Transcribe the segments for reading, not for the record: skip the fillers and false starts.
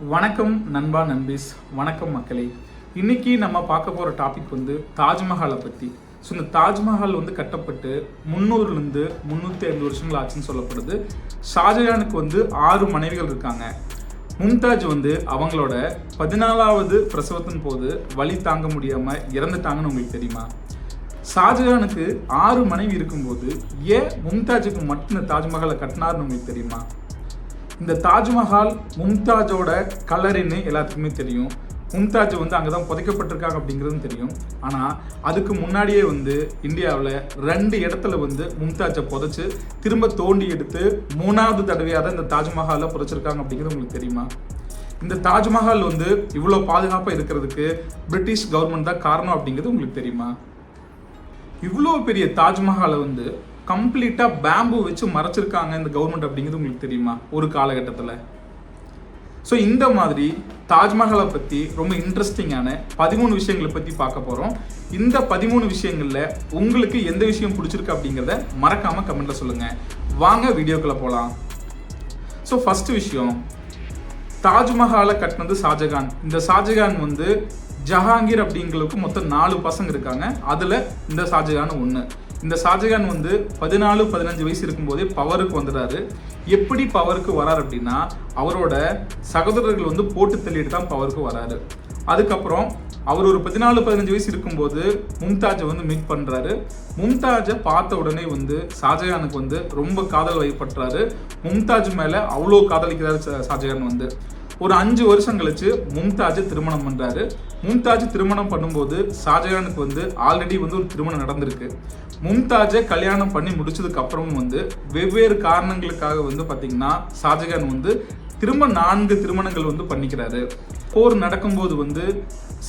வணக்கம் நண்பா நண்பீஸ், வணக்கம் மக்களே. இன்னைக்கு நம்ம பார்க்க போகிற டாபிக் தாஜ்மஹாலை பற்றி. ஸோ இந்த தாஜ்மஹால் கட்டப்பட்டு 300லேருந்து 305 வருஷங்கள் ஆச்சுன்னு சொல்லப்படுது. ஷாஜகானுக்கு 6 மனைவிகள் இருக்காங்க. மும்தாஜ் அவங்களோட 14வது பிரசவத்தின் போது வலி தாங்க முடியாமல் இறந்துட்டாங்கன்னு உங்களுக்கு தெரியுமா? ஷாஜகானுக்கு 6 மனைவி இருக்கும்போது ஏன் மும்தாஜுக்கு மட்டும் இந்த தாஜ்மஹாலை கட்டினார்னு உங்களுக்கு தெரியுமா? இந்த தாஜ்மஹால் மும்தாஜோட கலரின்னு எல்லாத்துக்குமே தெரியும். மும்தாஜ் அங்கே தான் புதைக்கப்பட்டிருக்காங்க அப்படிங்கிறதும் தெரியும். ஆனால் அதுக்கு முன்னாடியே இந்தியாவில் 2 இடத்துல மும்தாஜை புதைச்சு திரும்ப தோண்டி எடுத்து 3வது தடவையாக தான் இந்த தாஜ்மஹாலை புதைச்சிருக்காங்க அப்படிங்கிறது உங்களுக்கு தெரியுமா? இந்த தாஜ்மஹால் இவ்வளோ பாதுகாப்பாக இருக்கிறதுக்கு பிரிட்டிஷ் கவர்மெண்ட் தான் காரணம் அப்படிங்கிறது உங்களுக்கு தெரியுமா? இவ்வளோ பெரிய தாஜ்மஹாலை கம்ப்ளீட்டாக பேம்பு வச்சு மறைச்சிருக்காங்க இந்த கவர்மெண்ட் அப்படிங்கிறது உங்களுக்கு தெரியுமா ஒரு காலகட்டத்தில்? ஸோ இந்த மாதிரி தாஜ்மஹாலை பற்றி ரொம்ப இன்ட்ரெஸ்டிங்கான 13 விஷயங்களை பற்றி பார்க்க போகிறோம். இந்த 13 விஷயங்களில் உங்களுக்கு எந்த விஷயம் பிடிச்சிருக்கு அப்படிங்கிறத மறக்காமல் கமெண்ட்டில் சொல்லுங்கள். வாங்க வீடியோக்குள்ளே போகலாம். ஸோ ஃபஸ்ட்டு விஷயம், தாஜ்மஹாலை கட்டினது ஷாஜகான். இந்த ஷாஜகான் ஜஹாங்கீர் அப்படிங்கிறதுக்கு மொத்தம் 4 பசங்க இருக்காங்க. அதில் இந்த ஷாஜகான் ஒன்று. இந்த ஷாஜகான் 14-15 வயசு இருக்கும்போதே பவருக்கு வந்துடுறாரு. எப்படி பவருக்கு வராரு அப்படின்னா, அவரோட சகோதரர்கள் போட்டு தள்ளிட்டு தான் பவருக்கு வராரு. அதுக்கப்புறம் அவர் ஒரு 14-15 வயசு இருக்கும்போது மும்தாஜை மீட் பண்ணுறாரு. மும்தாஜை பார்த்த உடனே ஷாஜகானுக்கு ரொம்ப காதல் வயப்படுறாரு. மும்தாஜ் மேலே அவ்வளோ காதலிக்கிறாரு ஷாஜகான். ஒரு 5 வருஷம் கழிச்சு மும்தாஜை திருமணம் பண்ணுறாரு. மும்தாஜ் திருமணம் பண்ணும்போது ஷாஜகானுக்கு ஆல்ரெடி ஒரு திருமணம் நடந்திருக்கு. மும்தாஜை கல்யாணம் பண்ணி முடிச்சதுக்கு அப்புறமும் வெவ்வேறு காரணங்களுக்காக பார்த்தீங்கன்னா ஷாஜகான் திரும்ப 4 திருமணங்கள் பண்ணிக்கிறாரு. போர் நடக்கும்போது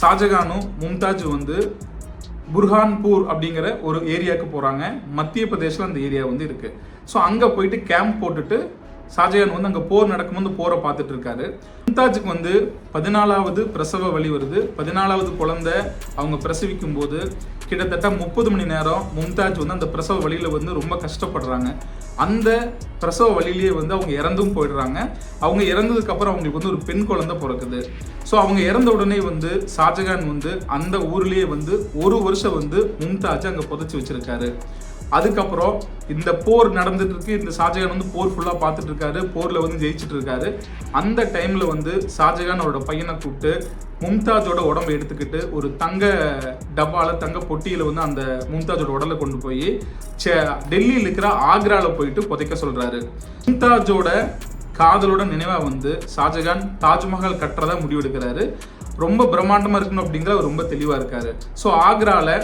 ஷாஜகானும் மும்தாஜ் புர்ஹான்பூர் அப்படிங்கிற ஒரு ஏரியாவுக்கு போகிறாங்க. மத்திய பிரதேசில் அந்த ஏரியா இருக்கு. ஸோ அங்கே போயிட்டு கேம்ப் போட்டுட்டு ஷாஜகான் அங்கே போர் நடக்கும்போது போரை பார்த்துட்டு இருக்காரு. மும்தாஜுக்கு 14வது பிரசவ வலி வருது. 14வது குழந்தை அவங்க பிரசவிக்கும் போது கிட்டத்தட்ட 30 மணி நேரம் மும்தாஜ் அந்த பிரசவ வலியில் ரொம்ப கஷ்டப்படுறாங்க. அந்த பிரசவ வழியிலேயே அவங்க இறந்தும் போயிடுறாங்க. அவங்க இறந்ததுக்கு அப்புறம் அவங்களுக்கு ஒரு பெண் குழந்தை பிறக்குது. ஸோ அவங்க இறந்த உடனே ஷாஜகான் அந்த ஊர்லேயே 1 வருஷம் மும்தாஜ் அங்கே புதைச்சி வச்சிருக்காரு. அதுக்கப்புறம் இந்த போர் நடந்துட்டு இருக்கு. இந்த ஷாஜகான் போர் ஃபுல்லாக பார்த்துட்டு இருக்காரு. போரில் ஜெயிச்சுட்டு இருக்காரு. அந்த டைமில் ஷாஜகான் அவரோட பையனை கூப்பிட்டு மும்தாஜோட உடம்பை எடுத்துக்கிட்டு ஒரு தங்க டப்பாவில் தங்க பொட்டியில் அந்த மும்தாஜோட உடலை கொண்டு போய் டெல்லியில் இருக்கிற ஆக்ராவில் போயிட்டு புதைக்க சொல்கிறாரு. மும்தாஜோட காதலோட நினைவாக ஷாஜகான் தாஜ்மஹால் கட்டுறதா முடிவெடுக்கிறாரு. ரொம்ப பிரம்மாண்டமாக இருக்கணும் அப்படிங்கிற ரொம்ப தெளிவாக இருக்காரு. ஸோ ஆக்ராவில்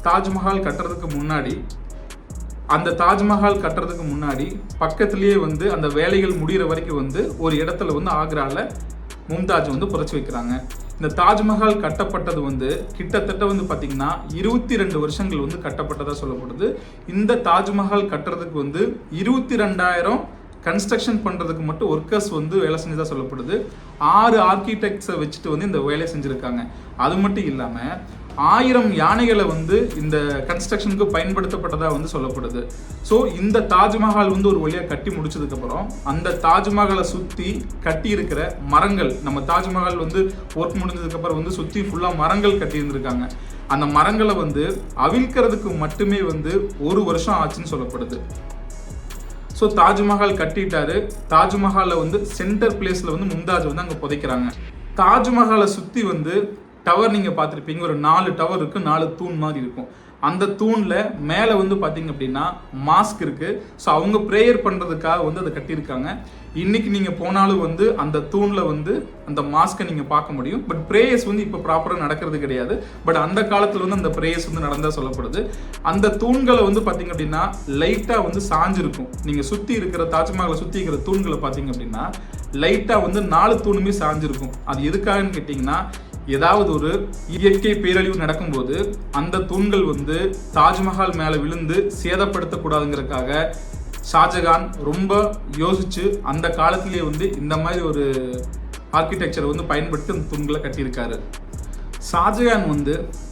தாஜ்மஹால் கட்டுறதுக்கு முன்னாடி பக்கத்துலேயே அந்த வேலைகள் முடிகிற வரைக்கும் ஒரு இடத்துல ஆக்ராவில் மும்தாஜ் புதைச்சி வைக்கிறாங்க. இந்த தாஜ்மஹால் கட்டப்பட்டது கிட்டத்தட்ட பார்த்தீங்கன்னா 22 வருஷங்கள் கட்டப்பட்டதாக சொல்லப்படுது. இந்த தாஜ்மஹால் கட்டுறதுக்கு 22,000 கன்ஸ்ட்ரக்ஷன் பண்ணுறதுக்கு மட்டும் ஒர்க்கர்ஸ் வேலை செஞ்சதாக சொல்லப்படுது. 6 ஆர்கிடெக்ட்ஸை வச்சுட்டு இந்த வேலையை செஞ்சுருக்காங்க. அது மட்டும் இல்லாமல் 1000 யானைகளை இந்த கன்ஸ்ட்ரக்ஷனுக்கு பயன்படுத்தப்பட்டதாக சொல்லப்படுது. ஸோ இந்த தாஜ்மஹால் ஒரு வழியாக கட்டி முடிச்சதுக்கப்புறம் அந்த தாஜ்மஹாலை சுற்றி கட்டி இருக்கிற மரங்கள், நம்ம தாஜ்மஹால் ஒர்க் முடிஞ்சதுக்கப்புறம் சுற்றி ஃபுல்லாக மரங்கள் கட்டி இருந்திருக்காங்க. அந்த மரங்களை அவிழ்க்கிறதுக்கு மட்டுமே 1 வருஷம் ஆச்சுன்னு சொல்லப்படுது. ஸோ தாஜ்மஹால் கட்டிட்டாரு. தாஜ்மஹாலில் சென்டர் பிளேஸில் மும்தாஜ் அங்கே புதைக்கிறாங்க. தாஜ்மஹாலை சுற்றி டவர் நீங்கள் பார்த்துருப்பீங்க. ஒரு 4 டவர் இருக்குது. 4 தூண் மாதிரி இருக்கும். அந்த தூணில் மேலே பார்த்தீங்க அப்படின்னா மாஸ்க் இருக்குது. ஸோ அவங்க ப்ரேயர் பண்ணுறதுக்காக அதை கட்டியிருக்காங்க. இன்றைக்கி நீங்கள் போனாலும் அந்த தூணில் அந்த மாஸ்க்கை நீங்கள் பார்க்க முடியும். பட் ப்ரேயர்ஸ் இப்போ ப்ராப்பராக நடக்கிறது கிடையாது. பட் அந்த காலத்தில் அந்த ப்ரேயர்ஸ் நடந்தால் சொல்லப்படுது. அந்த தூண்களை பார்த்தீங்க அப்படின்னா லைட்டாக சாஞ்சிருக்கும். நீங்கள் சுற்றி இருக்கிற தாஜ்மஹாலை சுற்றி இருக்கிற தூண்களை பார்த்தீங்க அப்படின்னா லைட்டாக 4 தூணுமே சாஞ்சிருக்கும். அது எதுக்காகன்னு கேட்டிங்கன்னா, ஏதாவது ஒரு இயற்கை பேரழிவு நடக்கும்போது அந்த தூண்கள் தாஜ்மஹால் மேலே விழுந்து சேதப்படுத்தக்கூடாதுங்கிறதுக்காக ஷாஜகான் ரொம்ப யோசிச்சு அந்த காலத்திலேயே இந்த மாதிரி ஒரு ஆர்கிடெக்சரை பயன்படுத்தி அந்த தூண்களை கட்டியிருக்காரு. ஷாஜகான்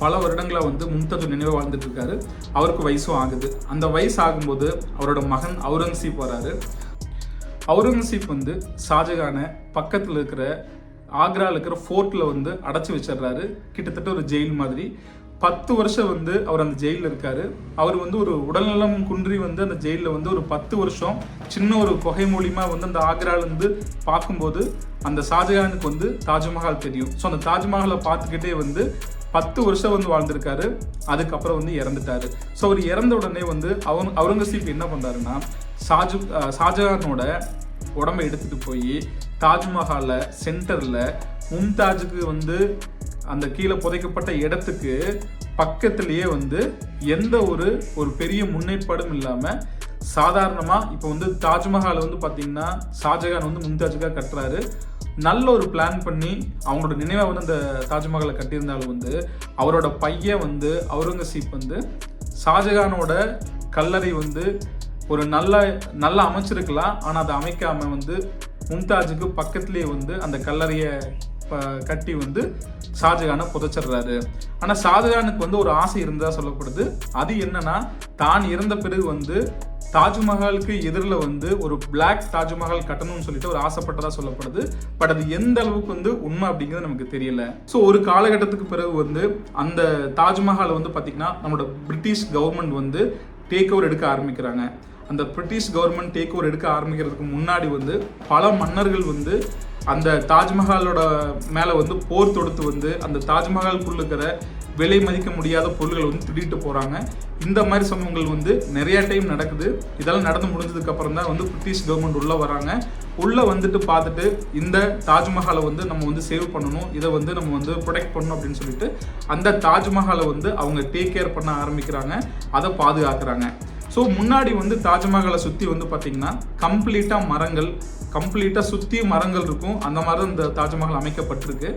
பல வருடங்களாக மும்தாஜ் நினைவு வாழ்ந்துட்டு இருக்காரு. அவருக்கு வயசும் ஆகுது. அந்த வயசு ஆகும்போது அவரோட மகன் அவுரங்கசீப் வராரு. அவுரங்கசீப் ஷாஜகானை பக்கத்தில் இருக்கிற ஆக்ராவில் இருக்கிற ஃபோர்ட்டில் வந்து அடைச்சி வச்சிடுறாரு, கிட்டத்தட்ட ஒரு ஜெயில் மாதிரி. 10 வருஷம் வந்து அவர் அந்த ஜெயிலில் இருக்காரு. அவர் வந்து ஒரு உடல்நலம் குன்றி வந்து அந்த ஜெயிலில் வந்து ஒரு 10 வருஷம் சின்ன ஒரு குகை மூலியமா வந்து அந்த ஆக்ராலேருந்து பார்க்கும்போது அந்த ஷாஜகானுக்கு வந்து தாஜ்மஹால் தெரியும். ஸோ அந்த தாஜ்மஹாலை பார்த்துக்கிட்டே வந்து 10 வருஷம் வந்து வாழ்ந்திருக்காரு. அதுக்கப்புறம் வந்து இறந்துட்டாரு. ஸோ அவர் இறந்த உடனே வந்து அவுரங்கசீப் என்ன பண்ணுறாருன்னா ஷாஜகானோட உடம்பை எடுத்துகிட்டு போய் தாஜ்மஹாலில் சென்டரில் மும்தாஜுக்கு வந்து அந்த கீழே புதைக்கப்பட்ட இடத்துக்கு பக்கத்திலேயே வந்து எந்த ஒரு பெரிய முன்னேற்பாடும் இல்லாமல் சாதாரணமாக இப்போ வந்து தாஜ்மஹாலை வந்து பார்த்தீங்கன்னா ஷாஜகான் வந்து மும்தாஜுக்காக கட்டுறாரு. நல்ல ஒரு பிளான் பண்ணி அவங்களோட நினைவாக வந்து அந்த தாஜ்மஹாலை கட்டியிருந்தாலும் வந்து அவரோட பையன் வந்து அவுரங்கசீப் வந்து ஷாஜகானோட கல்லறை வந்து ஒரு நல்ல அமைச்சிருக்கலாம். ஆனால் அதை அமைக்காமல் வந்து மும்தாஜுக்கு பக்கத்துலேயே வந்து அந்த கல்லறையை கட்டி வந்து ஷாஜகானை புதைச்சிடுறாரு. ஆனால் ஷாஜகானுக்கு வந்து ஒரு ஆசை இருந்ததா சொல்லப்படுது. அது என்னன்னா, தான் இறந்த பிறகு வந்து தாஜ்மஹாலுக்கு எதிரில் வந்து ஒரு பிளாக் தாஜ்மஹால் கட்டணும்னு சொல்லிட்டு ஒரு ஆசைப்பட்டதா சொல்லப்படுது. பட் அது எந்த அளவுக்கு வந்து உண்மை அப்படிங்கிறது நமக்கு தெரியல. ஸோ ஒரு காலகட்டத்துக்கு பிறகு வந்து அந்த தாஜ்மஹாலை வந்து பார்த்தீங்கன்னா நம்மளோட பிரிட்டிஷ் கவர்மெண்ட் வந்து டேக் ஓவர் எடுக்க ஆரம்பிக்கிறாங்க. அந்த பிரிட்டிஷ் கவர்மெண்ட் டேக் ஓவர் எடுக்க ஆரம்பிக்கிறதுக்கு முன்னாடி வந்து பல மன்னர்கள் வந்து அந்த தாஜ்மஹாலோட மேலே வந்து போர் தொடுத்து வந்து அந்த தாஜ்மஹாலுக்குள்ள இருக்கிற விலை மதிக்க முடியாத பொருள்களை வந்து திருடிட்டு போகிறாங்க. இந்த மாதிரி சம்பவங்கள் வந்து நிறைய டைம் நடக்குது. இதெல்லாம் நடந்து முடிஞ்சதுக்கு அப்புறம் தான் வந்து பிரிட்டிஷ் கவர்மெண்ட் உள்ளே வராங்க. உள்ளே வந்துட்டு பார்த்துட்டு இந்த தாஜ்மஹாலை வந்து நம்ம வந்து சேவ் பண்ணணும், இதை வந்து நம்ம வந்து ப்ரொடெக்ட் பண்ணணும் அப்படின்னு சொல்லிட்டு அந்த தாஜ்மஹாலை வந்து அவங்க டேக் கேர் பண்ண ஆரம்பிக்கிறாங்க, அதை பாதுகாக்கிறாங்க. ஸோ முன்னாடி வந்து தாஜ்மஹாலை சுற்றி வந்து பார்த்தீங்கன்னா கம்ப்ளீட்டாக சுற்றி மரங்கள் இருக்கும். அந்த மாதிரி தான் இந்த தாஜ்மஹால் அமைக்கப்பட்டிருக்கு.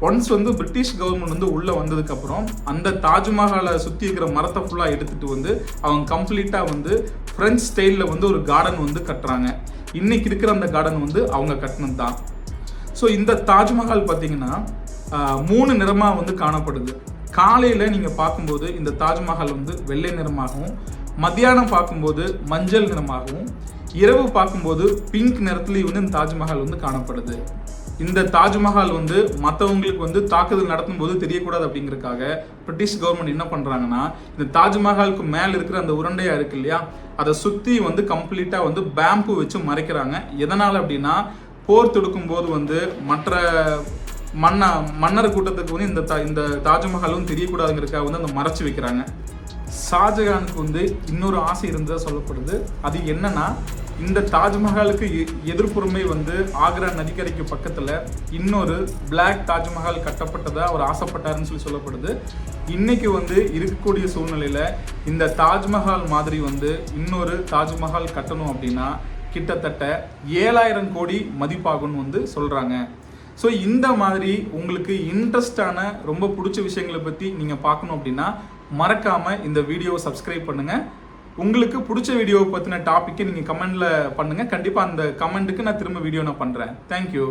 ஒன்ஸ் வந்து பிரிட்டிஷ் கவர்மெண்ட் வந்து உள்ளே வந்ததுக்கப்புறம் அந்த தாஜ்மஹாலை சுற்றி இருக்கிற மரத்தை ஃபுல்லாக எடுத்துகிட்டு வந்து அவங்க கம்ப்ளீட்டாக வந்து ஃப்ரெஞ்ச் ஸ்டைலில் வந்து ஒரு கார்டன் வந்து கட்டுறாங்க. இன்னைக்கு இருக்கிற அந்த கார்டன் வந்து அவங்க கட்டினது தான். ஸோ இந்த தாஜ்மஹால் பார்த்தீங்கன்னா 3 நிறமாக வந்து காணப்படுது. காலையில் நீங்கள் பார்க்கும்போது இந்த தாஜ்மஹால் வந்து வெள்ளை நிறமாகவும், மத்தியானம் பார்க்கும்போது மஞ்சள் நிறமாகவும், இரவு பார்க்கும்போது பிங்க் நிறத்துலேயும் வந்து இந்த தாஜ்மஹால் வந்து காணப்படுது. இந்த தாஜ்மஹால் வந்து மற்றவங்களுக்கு வந்து தாக்குதல் நடத்தும் போது தெரியக்கூடாது அப்படிங்கிறதுக்காக பிரிட்டிஷ் கவர்மெண்ட் என்ன பண்ணுறாங்கன்னா, இந்த தாஜ்மஹாலுக்கு மேலே இருக்கிற அந்த உருண்டையாக இருக்கு இல்லையா, அதை சுற்றி வந்து கம்ப்ளீட்டாக வந்து பேம்பு வச்சு மறைக்கிறாங்க. எதனால் அப்படின்னா, போர் தொடுக்கும் போது வந்து மற்ற மன்னர் கூட்டத்துக்கு வந்து இந்த தாஜ்மஹாலும் தெரியக்கூடாதுங்கிறதுக்காக வந்து அந்த மறைச்சு வைக்கிறாங்க. ஷாஜகானுக்கு வந்து இன்னொரு ஆசை இருந்ததா சொல்லப்படுது. அது என்னன்னா, இந்த தாஜ்மஹாலுக்கு எதிர்ப்புறமே வந்து ஆக்ரா நதிக்கரைக்கு பக்கத்தில் இன்னொரு பிளாக் தாஜ்மஹால் கட்டப்பட்டதா அவர் ஆசைப்பட்டாருன்னு சொல்லப்படுது. இன்னைக்கு வந்து இருக்கக்கூடிய சூழ்நிலையில் இந்த தாஜ்மஹால் மாதிரி வந்து இன்னொரு தாஜ்மஹால் கட்டணும் அப்படின்னா கிட்டத்தட்ட 7000 கோடி மதிப்பாகும்னு வந்து சொல்கிறாங்க. ஸோ இந்த மாதிரி உங்களுக்கு இன்ட்ரெஸ்டான ரொம்ப பிடிச்ச விஷயங்களை பற்றி நீங்கள் பார்க்கணும் அப்படின்னா மறக்காமல் இந்த வீடியோவை சப்ஸ்கிரைப் பண்ணுங்கள். உங்களுக்கு பிடிச்ச வீடியோவை பற்றின டாப்பிக்கை நீங்கள் கமெண்டில் பண்ணுங்கள். கண்டிப்பாக அந்த கமெண்ட்டுக்கு நான் திரும்ப வீடியோ நான் பண்ணுறேன். தேங்க்யூ.